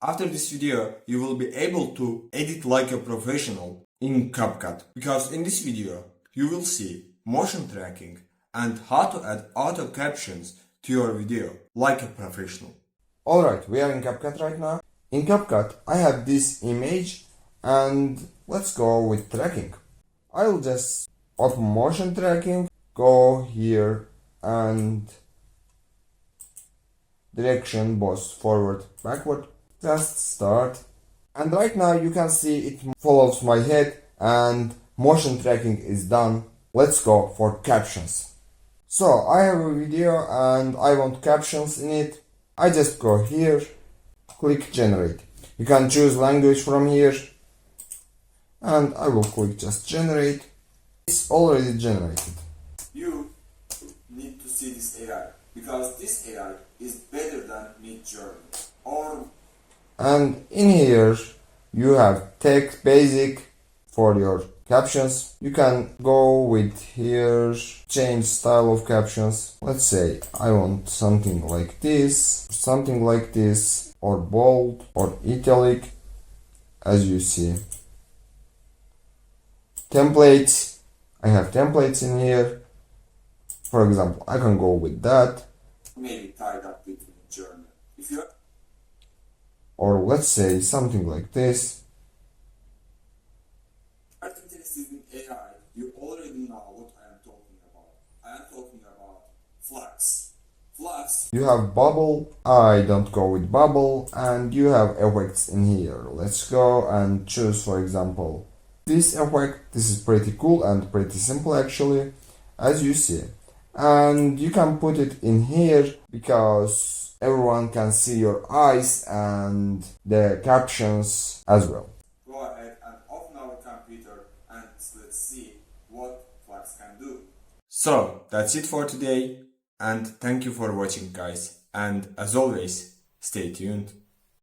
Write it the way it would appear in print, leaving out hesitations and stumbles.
After this video, you will be able to edit like a professional in CapCut. Because in this video, you will see motion tracking and how to add auto captions to your video like a professional. Alright, we are in CapCut right now. In CapCut, I have this image and let's go with tracking. I'll just open motion tracking, go here and direction both forward, backward, just start. And right now you can see it follows my head and motion tracking is done. Let's go for captions. So I have a video and I want captions in it. I just go here, click generate. You can choose language from here and I will click just generate. It's already generated. You need to see this AI because this AI is better than Midjourney. And in here you have text basic for your captions. You can go with here, change style of captions. Let's say I want something like this, or bold, or italic, as you see. Templates, I have templates in here. For example, I can go with that. Maybe tied up with Midjourney. Or let's say something like this. Are interested in AI? You already know what I am talking about. I am talking about flux. You have bubble. I don't go with bubble. And you have effects in here. Let's go and choose, for example, this effect. This is pretty cool and pretty simple actually, as you see. And you can put it in here because everyone can see your eyes and the captions as well. Go ahead and open our computer and let's see what Flux can do. So that's it for today and thank you for watching guys, and as always, stay tuned.